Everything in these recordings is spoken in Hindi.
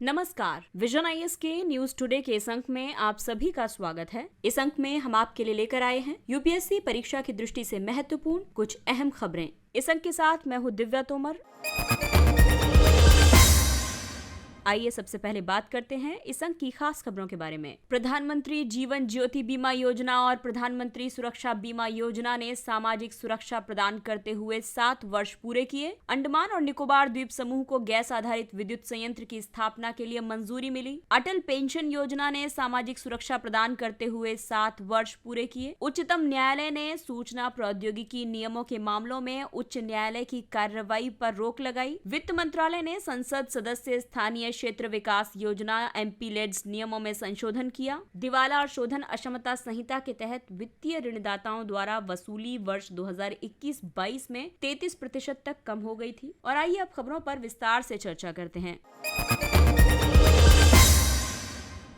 नमस्कार, विजन आईएएस के न्यूज टुडे के इस अंक में आप सभी का स्वागत है। इस अंक में हम आपके लिए लेकर आए हैं यूपीएससी परीक्षा की दृष्टि से महत्वपूर्ण कुछ अहम खबरें। इस अंक के साथ मैं हूं दिव्या तोमर। आइए सबसे पहले बात करते हैं इस अंक की खास खबरों के बारे में। प्रधानमंत्री जीवन ज्योति बीमा योजना और प्रधानमंत्री सुरक्षा बीमा योजना ने सामाजिक सुरक्षा प्रदान करते हुए 7 वर्ष पूरे किए। अंडमान और निकोबार द्वीप समूह को गैस आधारित विद्युत संयंत्र की स्थापना के लिए मंजूरी मिली। अटल पेंशन योजना ने सामाजिक सुरक्षा प्रदान करते हुए 7 वर्ष पूरे किए। उच्चतम न्यायालय ने सूचना प्रौद्योगिकी नियमों के मामलों में उच्च न्यायालय की कार्रवाई पर रोक लगाई। वित्त मंत्रालय ने संसद सदस्य स्थानीय क्षेत्र विकास योजना एमपीलेड्स नियमों में संशोधन किया। दिवाला और शोधन अक्षमता संहिता के तहत वित्तीय ऋणदाताओं द्वारा वसूली वर्ष 2021-22 में 33% तक कम हो गई थी। और आइए अब खबरों पर विस्तार से चर्चा करते हैं।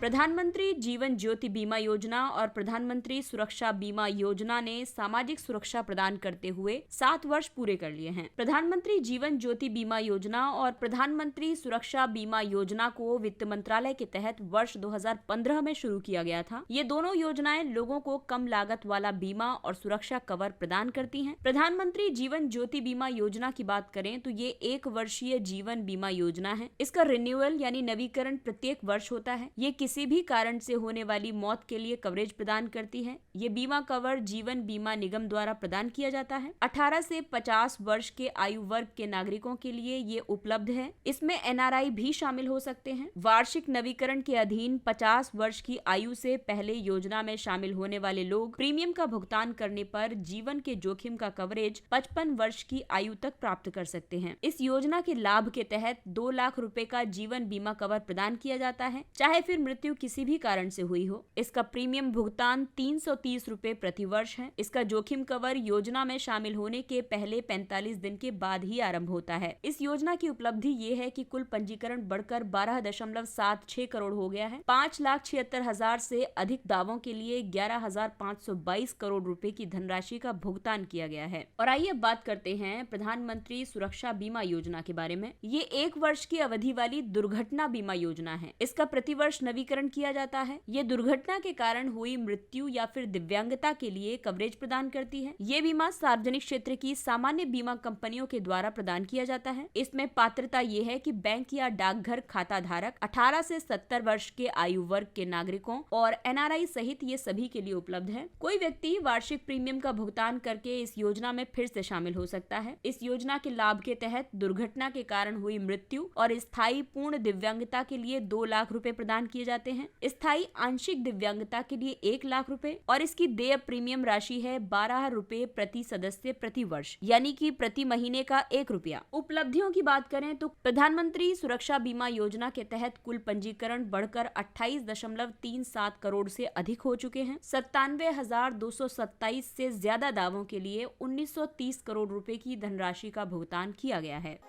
प्रधानमंत्री जीवन ज्योति बीमा योजना और प्रधानमंत्री सुरक्षा बीमा योजना ने सामाजिक सुरक्षा प्रदान करते हुए 7 वर्ष पूरे कर लिए हैं। प्रधानमंत्री जीवन ज्योति बीमा योजना और प्रधानमंत्री सुरक्षा बीमा योजना को वित्त मंत्रालय के तहत वर्ष 2015 में शुरू किया गया था। ये दोनों योजनाएं लोगों को कम लागत वाला बीमा और सुरक्षा कवर प्रदान करती हैं। प्रधानमंत्री जीवन ज्योति बीमा योजना की बात करें तो ये 1 वर्षीय जीवन बीमा योजना है। इसका रिन्यूअल यानी नवीकरण प्रत्येक वर्ष होता है। ये किसी भी कारण से होने वाली मौत के लिए कवरेज प्रदान करती है। ये बीमा कवर जीवन बीमा निगम द्वारा प्रदान किया जाता है। 18 से 50 वर्ष के आयु वर्ग के नागरिकों के लिए ये उपलब्ध है। इसमें एनआरआई भी शामिल हो सकते हैं। वार्षिक नवीकरण के अधीन 50 वर्ष की आयु से पहले योजना में शामिल होने वाले लोग प्रीमियम का भुगतान करने पर जीवन के जोखिम का कवरेज 55 वर्ष की आयु तक प्राप्त कर सकते हैं। इस योजना के लाभ के तहत 2 लाख रुपए का जीवन बीमा कवर प्रदान किया जाता है, चाहे फिर मृत्यु किसी भी कारण से हुई हो। इसका प्रीमियम भुगतान 330 रुपए प्रति वर्ष है। इसका जोखिम कवर योजना में शामिल होने के पहले 45 दिन के बाद ही आरंभ होता है। इस योजना की उपलब्धि ये है कि कुल पंजीकरण बढ़कर 12.76 करोड़ हो गया है। 5,76,000 से अधिक दावों के लिए 11,522 करोड़ रुपए की धनराशि का भुगतान किया गया है। और आइए अब बात करते हैं प्रधानमंत्री सुरक्षा बीमा योजना के बारे में। ये 1 वर्ष की अवधि वाली दुर्घटना बीमा योजना है। इसका प्रतिवर्ष नवीकरण किया जाता है। ये दुर्घटना के कारण हुई मृत्यु या फिर दिव्यांगता के लिए कवरेज प्रदान करती है। ये बीमा सार्वजनिक क्षेत्र की सामान्य बीमा कंपनियों के द्वारा प्रदान किया जाता है। इसमें पात्रता ये है कि बैंक या डाकघर खाता धारक 18 से 70 वर्ष के आयु वर्ग के नागरिकों और एनआरआई सहित ये सभी के लिए उपलब्ध है। कोई व्यक्ति वार्षिक प्रीमियम का भुगतान करके इस योजना में फिर से शामिल हो सकता है। इस योजना के लाभ के तहत दुर्घटना के कारण हुई मृत्यु और स्थायी पूर्ण दिव्यांगता के लिए 2 लाख रुपए प्रदान किए जाते हैं। स्थायी आंशिक दिव्यांगता के लिए 1 लाख रुपए और इसकी देय प्रीमियम राशि है 12 रुपए प्रति सदस्य प्रति वर्ष, यानी कि प्रति महीने का 1 रुपया। उपलब्धियों की बात करें तो प्रधानमंत्री सुरक्षा बीमा योजना के तहत कुल पंजीकरण बढ़कर 28.37 करोड़ से अधिक हो चुके हैं। 97,227 से ज्यादा दावों के लिए 1930 करोड़ रुपए की धनराशि का भुगतान किया गया है।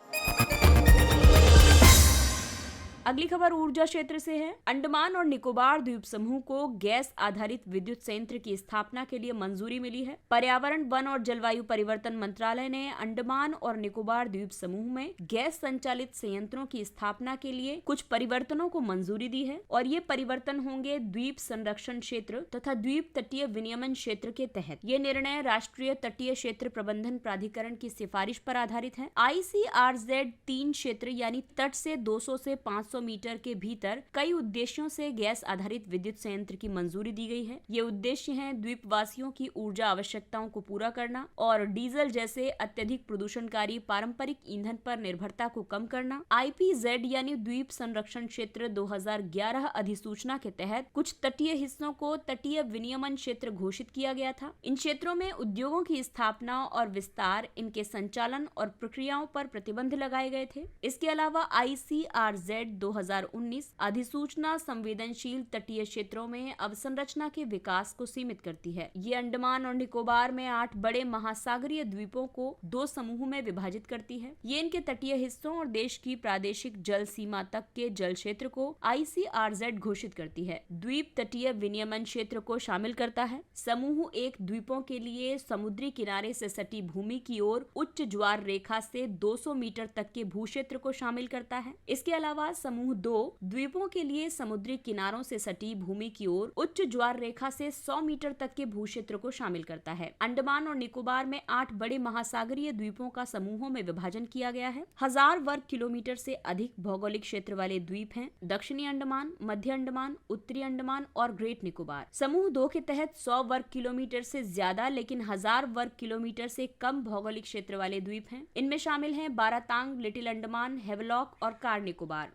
अगली खबर ऊर्जा क्षेत्र से है। अंडमान और निकोबार द्वीप समूह को गैस आधारित विद्युत संयंत्र की स्थापना के लिए मंजूरी मिली है। पर्यावरण, वन और जलवायु परिवर्तन मंत्रालय ने अंडमान और निकोबार द्वीप समूह में गैस संचालित संयंत्रों की स्थापना के लिए कुछ परिवर्तनों को मंजूरी दी है और ये परिवर्तन होंगे द्वीप संरक्षण क्षेत्र तथा द्वीप तटीय विनियमन क्षेत्र के तहत। ये निर्णय राष्ट्रीय तटीय क्षेत्र प्रबंधन प्राधिकरण की सिफारिश पर आधारित है। ICRZ 3 क्षेत्र यानी तट से 200 से 500 मीटर के भीतर कई उद्देश्यों से गैस आधारित विद्युत संयंत्र की मंजूरी दी गई है। ये उद्देश्य हैं द्वीपवासियों की ऊर्जा आवश्यकताओं को पूरा करना और डीजल जैसे अत्यधिक प्रदूषणकारी पारंपरिक ईंधन पर निर्भरता को कम करना। IPZ यानी द्वीप संरक्षण क्षेत्र 2011 अधिसूचना के तहत कुछ तटीय हिस्सों को तटीय विनियमन क्षेत्र घोषित किया गया था। इन क्षेत्रों में उद्योगों की स्थापना और विस्तार, इनके संचालन और प्रक्रियाओं पर प्रतिबंध लगाए गए थे। इसके अलावा ICRZ 2019 अधिसूचना संवेदनशील तटीय क्षेत्रों में अवसंरचना के विकास को सीमित करती है। ये अंडमान और निकोबार में 8 बड़े महासागरीय द्वीपों को 2 समूह में विभाजित करती है। ये इनके तटीय हिस्सों और देश की प्रादेशिक जल सीमा तक के जल क्षेत्र को ICRZ घोषित करती है। द्वीप तटीय विनियमन क्षेत्र को शामिल करता है। समूह 1 द्वीपों के लिए समुद्री किनारे से सटी भूमि की ओर उच्च ज्वार रेखा से 200 मीटर तक के भूक्षेत्र को शामिल करता है। इसके अलावा समूह 2 द्वीपों के लिए समुद्री किनारों से सटी भूमि की ओर उच्च ज्वार रेखा से 100 मीटर तक के भूक्षेत्र को शामिल करता है। अंडमान और निकोबार में 8 बड़े महासागरीय द्वीपों का समूहों में विभाजन किया गया है। 1000 वर्ग किलोमीटर से अधिक भौगोलिक क्षेत्र वाले द्वीप हैं। दक्षिणी अंडमान, मध्य अंडमान, उत्तरी अंडमान और ग्रेट निकोबार। समूह 2 के तहत 100 वर्ग किलोमीटर से ज्यादा लेकिन 1000 वर्ग किलोमीटर से कम भौगोलिक क्षेत्र वाले द्वीप हैं। इनमें शामिल हैं बारातांग, लिटिल अंडमान, हेवलॉक और कार निकोबार।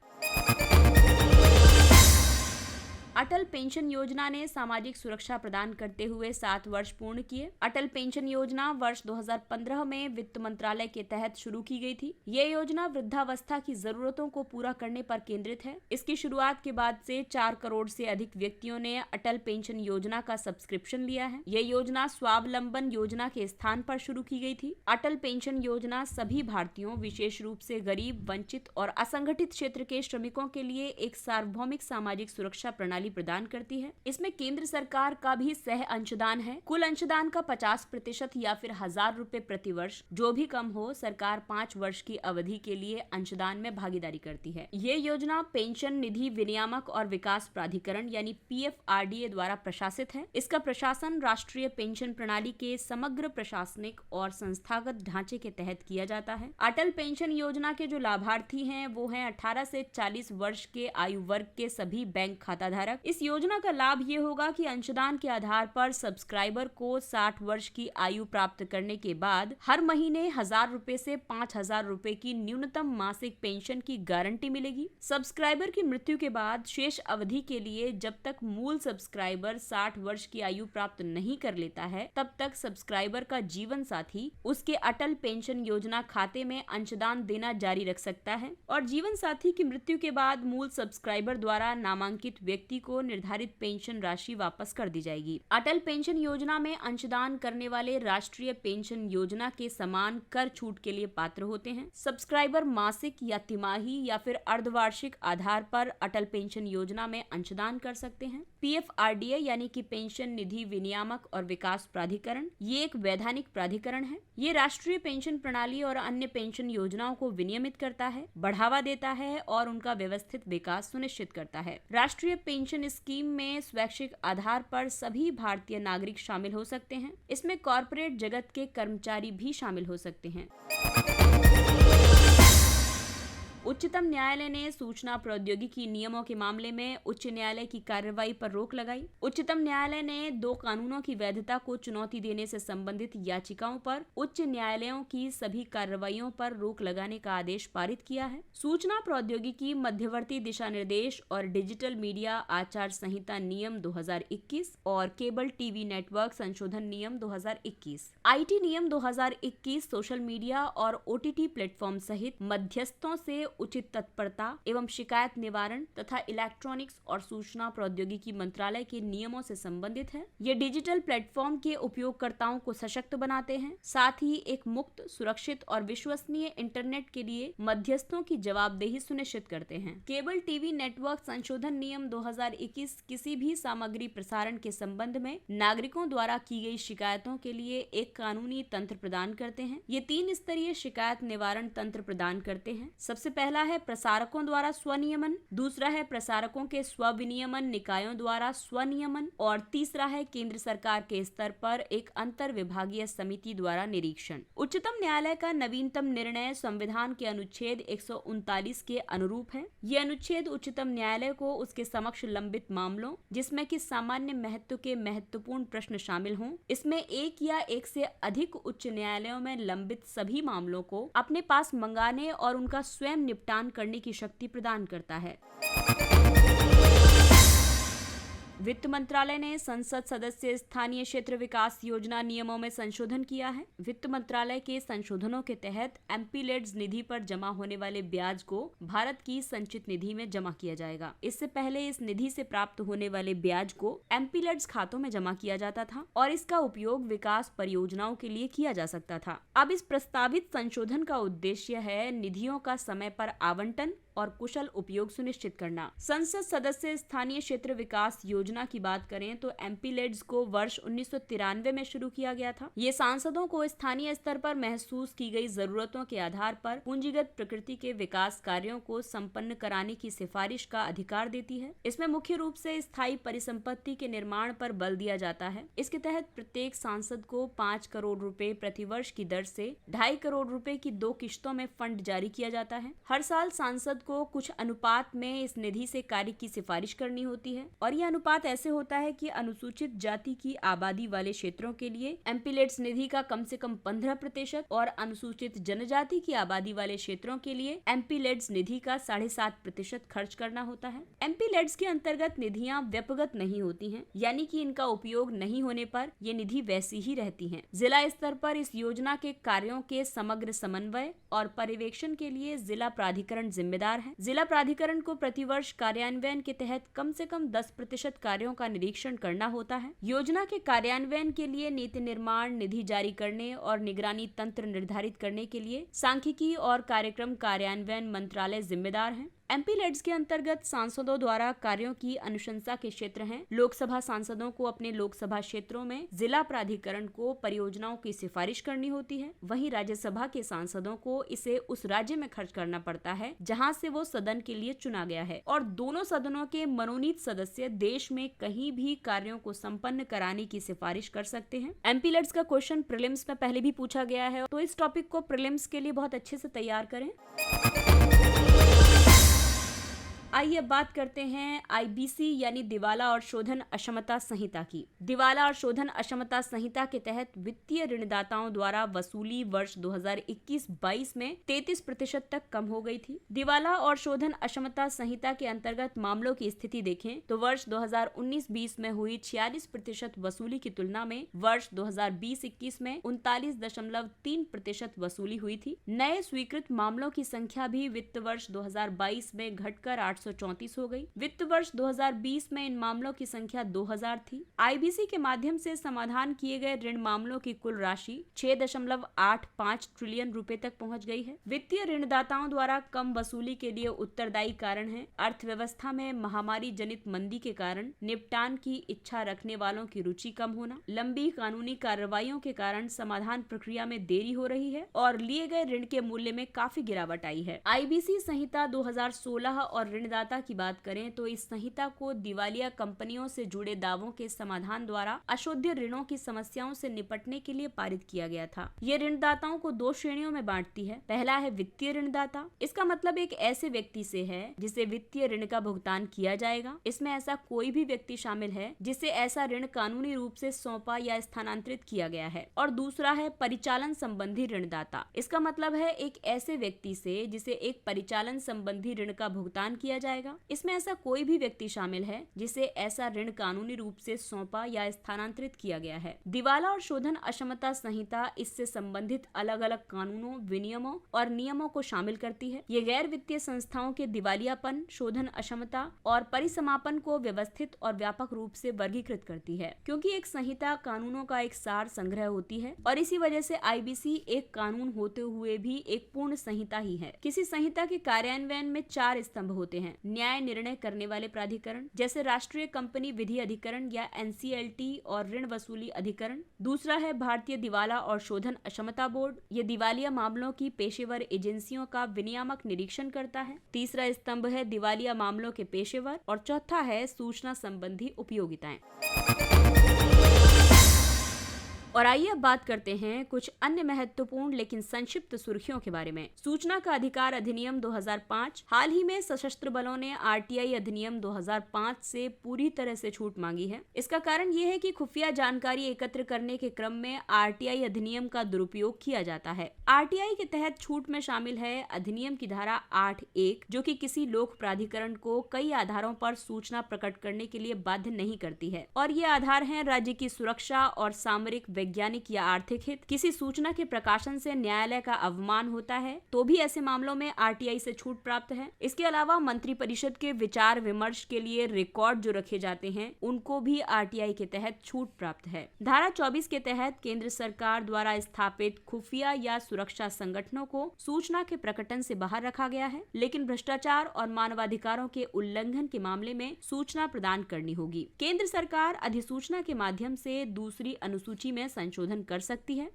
अटल पेंशन योजना ने सामाजिक सुरक्षा प्रदान करते हुए 7 वर्ष पूर्ण किए। अटल पेंशन योजना वर्ष 2015 में वित्त मंत्रालय के तहत शुरू की गई थी। ये योजना वृद्धावस्था की जरूरतों को पूरा करने पर केंद्रित है। इसकी शुरुआत के बाद से 4 करोड़ से अधिक व्यक्तियों ने अटल पेंशन योजना का सब्सक्रिप्शन लिया है। ये योजना स्वावलंबन योजना के स्थान पर शुरू की गई थी। अटल पेंशन योजना सभी भारतीयों, विशेष रूप से गरीब, वंचित और असंगठित क्षेत्र के श्रमिकों के लिए एक सार्वभौमिक सामाजिक सुरक्षा प्रणाली प्रदान करती है। इसमें केंद्र सरकार का भी सह अंशदान है। कुल अंशदान का 50% या फिर 1000 रुपए प्रति वर्ष, जो भी कम हो, सरकार 5 वर्ष की अवधि के लिए अंशदान में भागीदारी करती है। ये योजना पेंशन निधि विनियामक और विकास प्राधिकरण यानी PFRDA द्वारा प्रशासित है। इसका प्रशासन राष्ट्रीय पेंशन प्रणाली के समग्र प्रशासनिक और संस्थागत ढांचे के तहत किया जाता है। अटल पेंशन योजना के जो लाभार्थी हैं वो हैं 18 से 40 वर्ष के आयु वर्ग के सभी बैंक खाताधारक। इस योजना का लाभ ये होगा कि अंशदान के आधार पर सब्सक्राइबर को 60 वर्ष की आयु प्राप्त करने के बाद हर महीने 1000 रुपए से 5000 रुपए की न्यूनतम मासिक पेंशन की गारंटी मिलेगी। सब्सक्राइबर की मृत्यु के बाद शेष अवधि के लिए जब तक मूल सब्सक्राइबर 60 वर्ष की आयु प्राप्त नहीं कर लेता है, तब तक सब्सक्राइबर का जीवन साथी उसके अटल पेंशन योजना खाते में अंशदान देना जारी रख सकता है और जीवन साथी की मृत्यु के बाद मूल सब्सक्राइबर द्वारा नामांकित व्यक्ति को निर्धारित पेंशन राशि वापस कर दी जाएगी। अटल पेंशन योजना में अंशदान करने वाले राष्ट्रीय पेंशन योजना के समान कर छूट के लिए पात्र होते हैं। सब्सक्राइबर मासिक या तिमाही या फिर अर्धवार्षिक आधार पर अटल पेंशन योजना में अंशदान कर सकते हैं। PFRDA यानी कि पेंशन निधि विनियामक और विकास प्राधिकरण, ये एक वैधानिक प्राधिकरण है। ये राष्ट्रीय पेंशन प्रणाली और अन्य पेंशन योजनाओं को विनियमित करता है, बढ़ावा देता है और उनका व्यवस्थित विकास सुनिश्चित करता है। राष्ट्रीय पेंशन स्कीम में स्वैच्छिक आधार पर सभी भारतीय नागरिक शामिल हो सकते हैं। इसमें कॉर्पोरेट जगत के कर्मचारी भी शामिल हो सकते हैं। उच्चतम न्यायालय ने सूचना प्रौद्योगिकी नियमों के मामले में उच्च न्यायालय की कार्रवाई पर रोक लगाई। उच्चतम न्यायालय ने 2 कानूनों की वैधता को चुनौती देने से संबंधित याचिकाओं पर उच्च न्यायालयों की सभी कार्रवाइयों पर रोक लगाने का आदेश पारित किया है। सूचना प्रौद्योगिकी मध्यवर्ती दिशा निर्देश और डिजिटल मीडिया आचार संहिता नियम 2021 और केबल टीवी नेटवर्क संशोधन नियम 2021, IT नियम 2021 सोशल मीडिया और OTT प्लेटफॉर्म सहित मध्यस्थों से उचित तत्परता एवं शिकायत निवारण तथा इलेक्ट्रॉनिक्स और सूचना प्रौद्योगिकी मंत्रालय के नियमों से संबंधित है। ये डिजिटल प्लेटफॉर्म के उपयोगकर्ताओं को सशक्त बनाते हैं, साथ ही एक मुक्त, सुरक्षित और विश्वसनीय इंटरनेट के लिए मध्यस्थों की जवाबदेही सुनिश्चित करते हैं। केबल टीवी नेटवर्क संशोधन नियम 2021 किसी भी सामग्री प्रसारण के संबंध में नागरिकों द्वारा की गई शिकायतों के लिए एक कानूनी तंत्र प्रदान करते हैं। ये 3 स्तरीय शिकायत निवारण तंत्र प्रदान करते हैं। सबसे पहला है प्रसारकों द्वारा स्वनियमन, दूसरा है प्रसारकों के स्वविनियमन निकायों द्वारा स्वनियमन और तीसरा है केंद्र सरकार के स्तर पर एक अंतर विभागीय समिति द्वारा निरीक्षण। उच्चतम न्यायालय का नवीनतम निर्णय संविधान के अनुच्छेद 139 के अनुरूप है। ये अनुच्छेद उच्चतम न्यायालय को उसके समक्ष लंबित मामलों, जिसमें कि सामान्य महत्व के महत्वपूर्ण प्रश्न शामिल हों, इसमें एक या एक से अधिक उच्च न्यायालयों में लंबित सभी मामलों को अपने पास मंगाने और उनका स्वयं निपटान करने की शक्ति प्रदान करता है। वित्त मंत्रालय ने संसद सदस्य स्थानीय क्षेत्र विकास योजना नियमों में संशोधन किया है। वित्त मंत्रालय के संशोधनों के तहत MPLADS निधि पर जमा होने वाले ब्याज को भारत की संचित निधि में जमा किया जाएगा। इससे पहले इस निधि से प्राप्त होने वाले ब्याज को MPLADS खातों में जमा किया जाता था और इसका उपयोग विकास परियोजनाओं के लिए किया जा सकता था। अब इस प्रस्तावित संशोधन का उद्देश्य है निधियों का समय पर आवंटन और कुशल उपयोग सुनिश्चित करना। संसद सदस्य स्थानीय क्षेत्र विकास योजना योजना की बात करें तो एमपीलेड्स को वर्ष 1993 में शुरू किया गया था। ये सांसदों को स्थानीय स्तर पर महसूस की गई जरूरतों के आधार पर पूंजीगत प्रकृति के विकास कार्यों को संपन्न कराने की सिफारिश का अधिकार देती है। इसमें मुख्य रूप से स्थायी परिसंपत्ति के निर्माण पर बल दिया जाता है। इसके तहत प्रत्येक सांसद को 5 करोड़ रुपए प्रतिवर्ष की दर से 2.5 करोड़ रुपए की 2 किश्तों में फंड जारी किया जाता है। हर साल सांसद को कुछ अनुपात में इस निधि से कार्य की सिफारिश करनी होती है और यह अनुपात ऐसे होता है कि अनुसूचित जाति की आबादी वाले क्षेत्रों के लिए एमपीलेड्स निधि का कम से कम 15% और अनुसूचित जनजाति की आबादी वाले क्षेत्रों के लिए एमपीलेड्स निधि का 7.5% खर्च करना होता है। एमपीलेड्स के अंतर्गत निधियां व्यक्तिगत नहीं होती हैं, यानी कि इनका उपयोग नहीं होने पर ये निधि वैसी ही रहती हैं। जिला स्तर पर इस योजना के कार्यों के समग्र समन्वय और पर्यवेक्षण के लिए जिला प्राधिकरण जिम्मेदार है। जिला प्राधिकरण को प्रतिवर्ष कार्यान्वयन के तहत कम से कम 10% कार्यों का निरीक्षण करना होता है। योजना के कार्यान्वयन के लिए नीति निर्माण, निधि जारी करने और निगरानी तंत्र निर्धारित करने के लिए सांख्यिकी और कार्यक्रम कार्यान्वयन मंत्रालय जिम्मेदार है। एमपीलेड्स के अंतर्गत सांसदों द्वारा कार्यों की अनुशंसा के क्षेत्र हैं। लोकसभा सांसदों को अपने लोकसभा क्षेत्रों में जिला प्राधिकरण को परियोजनाओं की सिफारिश करनी होती है। वहीं राज्यसभा के सांसदों को इसे उस राज्य में खर्च करना पड़ता है जहां से वो सदन के लिए चुना गया है और दोनों सदनों के मनोनीत सदस्य देश में कहीं भी कार्यों को संपन्न कराने की सिफारिश कर सकते हैं। एमपीलेड्स का क्वेश्चन प्रीलिम्स में पहले भी पूछा गया है, तो इस टॉपिक को प्रीलिम्स के लिए बहुत अच्छे से तैयार करें। आइए अब बात करते हैं आईबीसी यानी दिवाला और शोधन अक्षमता संहिता की। दिवाला और शोधन अक्षमता संहिता के तहत वित्तीय ऋणदाताओं द्वारा वसूली वर्ष 2021-22 में 33% तक कम हो गई थी। दिवाला और शोधन अक्षमता संहिता के अंतर्गत मामलों की स्थिति देखें तो वर्ष 2019-20 में हुई 46% वसूली की तुलना में वर्ष 2020-21 में 39.3% वसूली हुई थी। नए स्वीकृत मामलों की संख्या भी वित्त वर्ष 2022 में घटकर 834 हो गई। वित्त वर्ष 2020 में इन मामलों की संख्या 2000 थी। आईबीसी के माध्यम से समाधान किए गए ऋण मामलों की कुल राशि 6.85 ट्रिलियन रुपए तक पहुंच गई है। वित्तीय ऋणदाताओं द्वारा कम वसूली के लिए उत्तरदायी कारण है अर्थव्यवस्था में महामारी जनित मंदी के कारण निपटान की इच्छा रखने वालों की रुचि कम होना, लंबी कानूनी कार्रवाइयों के कारण समाधान प्रक्रिया में देरी हो रही है और लिए गए ऋण के मूल्य में काफी गिरावट आई है। आईबीसी संहिता 2016 और ऋणदाता की बात करें तो इस संहिता को दिवालिया कंपनियों से जुड़े दावों के समाधान द्वारा अशोध्य ऋणों की समस्याओं से निपटने के लिए पारित किया गया था। ये ऋणदाताओं को 2 श्रेणियों में बांटती है। पहला है वित्तीय ऋणदाता। इसका मतलब एक ऐसे व्यक्ति से है जिसे वित्तीय ऋण का भुगतान किया जाएगा। इसमें ऐसा कोई भी व्यक्ति शामिल है जिसे ऐसा ऋण कानूनी रूप से सौंपा या स्थानांतरित किया गया है। और दूसरा है परिचालन संबंधी ऋणदाता। इसका मतलब है एक ऐसे व्यक्ति से जिसे एक परिचालन संबंधी ऋण का भुगतान किया जाएगा। इसमें ऐसा कोई भी व्यक्ति शामिल है जिसे ऐसा ऋण कानूनी रूप से सौंपा या स्थानांतरित किया गया है। दिवाला और शोधन अक्षमता संहिता इससे संबंधित अलग अलग कानूनों, विनियमों और नियमों को शामिल करती है। ये गैर वित्तीय संस्थाओं के दिवालियापन, शोधन अक्षमता और परिसमापन को व्यवस्थित और व्यापक रूप से वर्गीकृत करती है। क्योंकि एक संहिता कानूनों का एक सार संग्रह होती है और इसी वजह से आईबीसी एक कानून होते हुए भी एक पूर्ण संहिता ही है। किसी संहिता के कार्यान्वयन में 4 स्तंभ होते हैं। न्याय निर्णय करने वाले प्राधिकरण जैसे राष्ट्रीय कंपनी विधि अधिकरण या एनसीएलटी और ऋण वसूली अधिकरण। दूसरा है भारतीय दिवाला और शोधन अक्षमता बोर्ड। ये दिवालिया मामलों की पेशेवर एजेंसियों का विनियामक निरीक्षण करता है। तीसरा स्तंभ है दिवालिया मामलों के पेशेवर और चौथा है सूचना संबंधी उपयोगिताएं। और आइए अब बात करते हैं कुछ अन्य महत्वपूर्ण लेकिन संक्षिप्त सुर्खियों के बारे में। सूचना का अधिकार अधिनियम 2005। हाल ही में सशस्त्र बलों ने आरटीआई अधिनियम 2005 से पूरी तरह से छूट मांगी है। इसका कारण ये है कि खुफिया जानकारी एकत्र करने के क्रम में आरटीआई अधिनियम का दुरुपयोग किया जाता है। आरटीआई के तहत छूट में शामिल है अधिनियम की धारा 8(1) जो कि किसी लोक प्राधिकरण को कई आधारों पर सूचना प्रकट करने के लिए बाध्य नहीं करती है और ये आधार हैं राज्य की सुरक्षा और सामरिक वैज्ञानिक या आर्थिक हित, किसी सूचना के प्रकाशन से न्यायालय का अवमान होता है तो भी ऐसे मामलों में आरटीआई से छूट प्राप्त है। इसके अलावा मंत्रिपरिषद के विचार विमर्श के लिए रिकॉर्ड जो रखे जाते हैं उनको भी आरटीआई के तहत छूट प्राप्त है। धारा 24 के तहत केंद्र सरकार द्वारा स्थापित खुफिया या सुरक्षा संगठनों को सूचना के प्रकटन से बाहर रखा गया है, लेकिन भ्रष्टाचार और मानवाधिकारों के उल्लंघन के मामले में सूचना प्रदान करनी होगी। केंद्र सरकार अधिसूचना के माध्यम से दूसरी अनुसूची में संशोधन कर सकती है।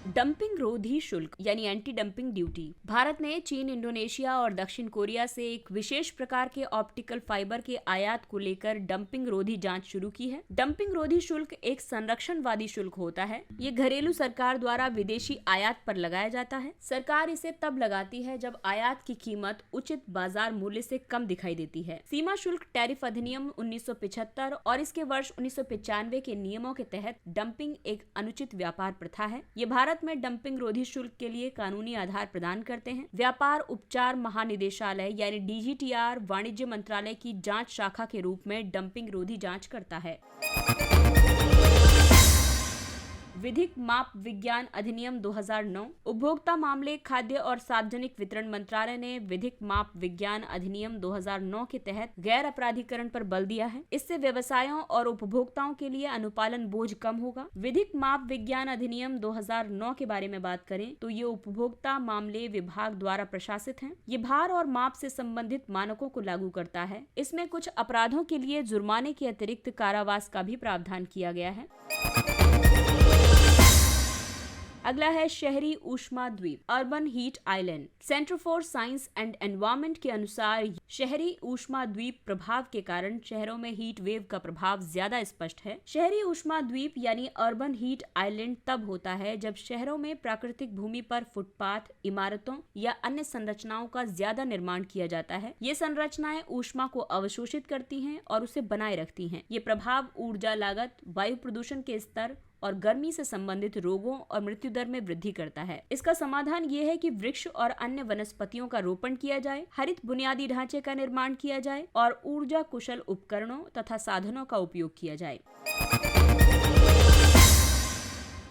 डंपिंग रोधी शुल्क यानी एंटी डंपिंग ड्यूटी। भारत ने चीन, इंडोनेशिया और दक्षिण कोरिया से एक विशेष प्रकार के ऑप्टिकल फाइबर के आयात को लेकर डंपिंग रोधी जांच शुरू की है। डंपिंग रोधी शुल्क एक संरक्षणवादी शुल्क होता है। ये घरेलू सरकार द्वारा विदेशी आयात पर लगाया जाता है। सरकार इसे तब लगाती है जब आयात की कीमत उचित बाजार मूल्य से कम दिखाई देती है। सीमा शुल्क टैरिफ अधिनियम 1975 और इसके वर्ष 1995 के नियमों के तहत डंपिंग एक अनुचित व्यापार प्रथा है। ये भारत में डंपिंग रोधी शुल्क के लिए कानूनी आधार प्रदान करते हैं। व्यापार उपचार महानिदेशालय यानी डीजीटीआर वाणिज्य मंत्रालय की जांच शाखा के रूप में डंपिंग रोधी जांच करता है। विधिक माप विज्ञान अधिनियम 2009। उपभोक्ता मामले, खाद्य और सार्वजनिक वितरण मंत्रालय ने विधिक माप विज्ञान अधिनियम 2009 के तहत गैर अपराधीकरण पर बल दिया है। इससे व्यवसायों और उपभोक्ताओं के लिए अनुपालन बोझ कम होगा। विधिक माप विज्ञान अधिनियम 2009 के बारे में बात करें तो ये उपभोक्ता मामले विभाग द्वारा प्रशासित है। ये भार और माप से संबंधित मानकों को लागू करता है। इसमें कुछ अपराधों के लिए जुर्माने के अतिरिक्त कारावास का भी प्रावधान किया गया है। अगला है शहरी ऊष्मा द्वीप, urban heat island. Centre for science and environment के अनुसार शहरी ऊष्मा द्वीप प्रभाव के कारण शहरों में हीट वेव का प्रभाव ज्यादा स्पष्ट है। शहरी ऊष्मा द्वीप यानी अर्बन हीट आइलैंड तब होता है जब शहरों में प्राकृतिक भूमि पर फुटपाथ, इमारतों या अन्य संरचनाओं का ज्यादा निर्माण किया जाता है। ये संरचनाएं ऊष्मा को अवशोषित करती हैं और उसे बनाए रखती हैं। ये प्रभाव ऊर्जा लागत, वायु प्रदूषण के स्तर और गर्मी से संबंधित रोगों और मृत्यु दर में वृद्धि करता है। इसका समाधान ये है कि वृक्ष और अन्य वनस्पतियों का रोपण किया जाए, हरित बुनियादी ढांचे का निर्माण किया जाए और ऊर्जा कुशल उपकरणों तथा साधनों का उपयोग किया जाए।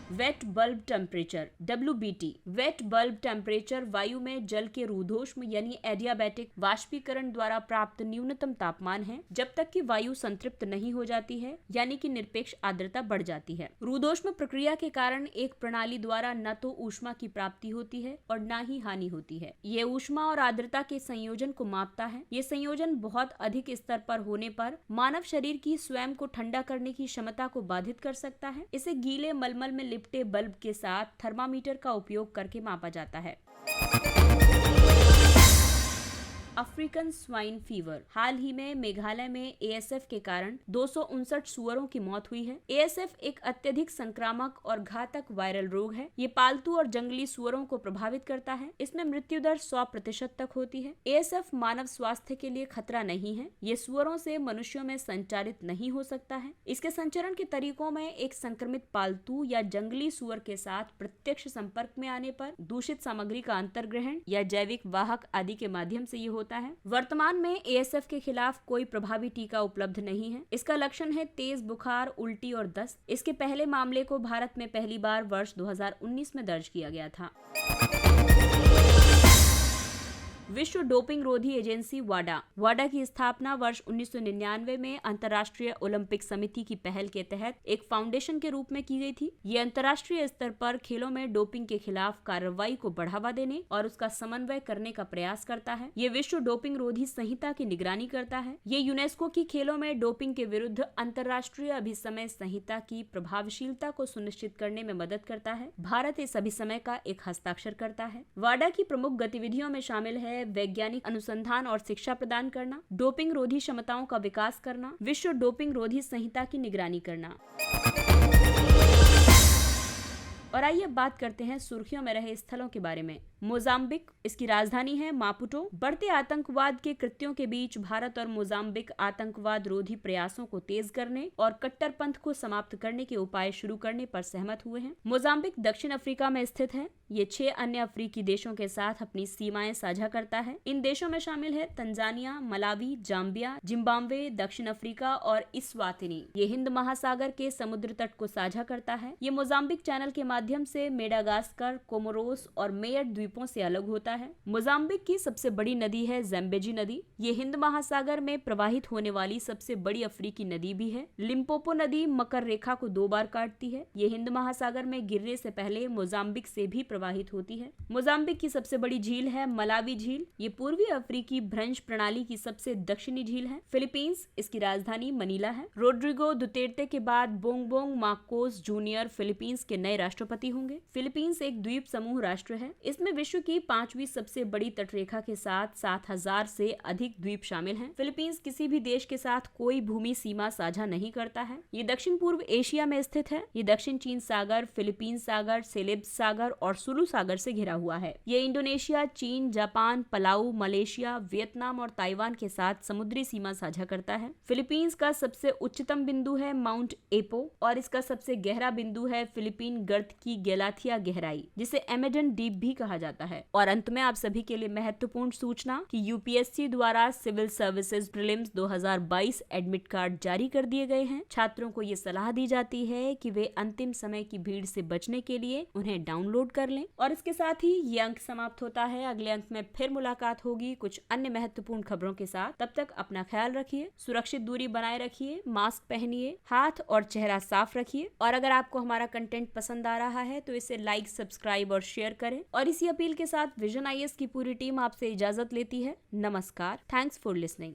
Wet bulb temperature WBT। Wet bulb temperature वायु में जल के रूधोष्म यानी एडियाबैटिक वाष्पीकरण द्वारा प्राप्त न्यूनतम तापमान है जब तक कि वायु संतृप्त नहीं हो जाती है, यानी कि निरपेक्ष आर्द्रता बढ़ जाती है। रूधोष्म प्रक्रिया के कारण एक प्रणाली द्वारा न तो ऊष्मा की प्राप्ति होती है और न ही हानि होती है। ये ऊष्मा और आर्द्रता के संयोजन को मापता है। ये संयोजन बहुत अधिक स्तर पर होने पर मानव शरीर की स्वयं को ठंडा करने की क्षमता को बाधित कर सकता है। इसे गीले मलमल में लिपटे बल्ब के साथ थर्मामीटर का उपयोग करके मापा जाता है। African swine fever. हाल ही में मेघालय में ASF के कारण 259 सुअरों की मौत हुई है। ASF एक अत्यधिक संक्रामक और घातक वायरल रोग है। ये पालतू और जंगली सुअरों को प्रभावित करता है। इसमें मृत्यु दर 100% तक होती है। ASF मानव स्वास्थ्य के लिए खतरा नहीं है। ये सुअरों से मनुष्यों में संचारित नहीं हो सकता है। इसके संचरण के तरीकों में एक संक्रमित पालतू या जंगली सुअर के साथ प्रत्यक्ष संपर्क में आने पर, दूषित सामग्री का अंतर्ग्रहण या जैविक वाहक आदि के माध्यम से ये होता है। वर्तमान में ASF के खिलाफ कोई प्रभावी टीका उपलब्ध नहीं है। इसका लक्षण है तेज बुखार, उल्टी और दस्त। इसके पहले मामले को भारत में पहली बार वर्ष 2019 में दर्ज किया गया था। विश्व डोपिंग रोधी एजेंसी वाडा की स्थापना वर्ष 1999 में अंतर्राष्ट्रीय ओलंपिक समिति की पहल के तहत एक फाउंडेशन के रूप में की गई थी। ये अंतर्राष्ट्रीय स्तर पर खेलों में डोपिंग के खिलाफ कार्रवाई को बढ़ावा देने और उसका समन्वय करने का प्रयास करता है। ये विश्व डोपिंग रोधी संहिता की निगरानी करता है। ये यूनेस्को की खेलों में डोपिंग के विरुद्ध अंतर्राष्ट्रीय अभिसमय संहिता की प्रभावशीलता को सुनिश्चित करने में मदद करता है। भारत इस अभिसमय का एक हस्ताक्षर करता है। वाडा की प्रमुख गतिविधियों में शामिल है वैज्ञानिक अनुसंधान और शिक्षा प्रदान करना, डोपिंग रोधी क्षमताओं का विकास करना, विश्व डोपिंग रोधी संहिता की निगरानी करना। और आइए बात करते हैं सुर्खियों में रहे स्थलों के बारे में। मोजाम्बिक, इसकी राजधानी है मापुटो। बढ़ते आतंकवाद के कृत्यों के बीच भारत और मोजाम्बिक आतंकवाद रोधी प्रयासों को तेज करने और कट्टरपंथ को समाप्त करने के उपाय शुरू करने पर सहमत हुए हैं। मोजाम्बिक दक्षिण अफ्रीका में स्थित है। ये 6 अन्य अफ्रीकी देशों के साथ अपनी सीमाएं साझा करता है। इन देशों में शामिल है तंजानिया, मलावी, जाम्बिया, जिम्बाब्वे, दक्षिण अफ्रीका और इस्वातिनी। ये हिंद महासागर के समुद्र तट को साझा करता है। ये मोजाम्बिक चैनल के माध्यम से मेडागास्कर, कोमोरोस और मेयट द्वीपों से अलग होता है। मोजाम्बिक की सबसे बड़ी नदी है ज़ैम्बेजी नदी। ये हिंद महासागर में प्रवाहित होने वाली सबसे बड़ी अफ्रीकी नदी भी है। लिम्पोपो नदी मकर रेखा को 2 बार काटती है। ये हिंद महासागर में गिरने से पहले मोजाम्बिक से भी प्रवाहित होती है। मोजाम्बिक की सबसे बड़ी झील है मलावी झील। ये पूर्वी अफ्रीकी भ्रंश प्रणाली की सबसे दक्षिणी झील है। फिलीपींस, इसकी राजधानी मनीला है। रोड्रिगो दुतेर्ते के बाद बोंगबोंग मार्कोस जूनियर फिलीपींस के नए राष्ट्रपति होंगे। फिलीपींस एक द्वीप समूह राष्ट्र है। इसमें विश्व की 5वीं सबसे बड़ी तटरेखा के साथ 7000 से अधिक द्वीप शामिल हैं। फिलीपींस किसी भी देश के साथ कोई भूमि सीमा साझा नहीं करता है। ये दक्षिण पूर्व एशिया में स्थित है। ये दक्षिण चीन सागर, फिलीपींस सागर, सेलेब्स सागर और सुलू सागर से घिरा हुआ है। ये इंडोनेशिया, चीन, जापान, पलाऊ, मलेशिया, वियतनाम और ताइवान के साथ समुद्री सीमा साझा करता है। फिलीपींस का सबसे उच्चतम बिंदु है माउंट एपो और इसका सबसे गहरा बिंदु है फिलीपीन गर्त की गैलाथिया गहराई, जिसे एमेडन डीप भी कहा जाता है। और अंत में आप सभी के लिए महत्वपूर्ण सूचना कि यूपीएससी द्वारा civil services prelims 2022 admit card जारी कर दिए गए हैं। छात्रों को ये सलाह दी जाती है कि वे अंतिम समय की भीड़ से बचने के लिए उन्हें डाउनलोड कर लें। और इसके साथ ही ये अंक समाप्त होता है। अगले अंक में फिर मुलाकात होगी कुछ अन्य महत्वपूर्ण खबरों के साथ। तब तक अपना ख्याल रखिए, सुरक्षित दूरी बनाए रखिए, मास्क पहनिए, हाथ और चेहरा साफ रखिए। और अगर आपको हमारा कंटेंट पसंद आ रहा है तो इसे लाइक, सब्सक्राइब और शेयर करें। और इसी अपील के साथ विजन आईएएस की पूरी टीम आपसे इजाजत लेती है। नमस्कार। Thanks for listening.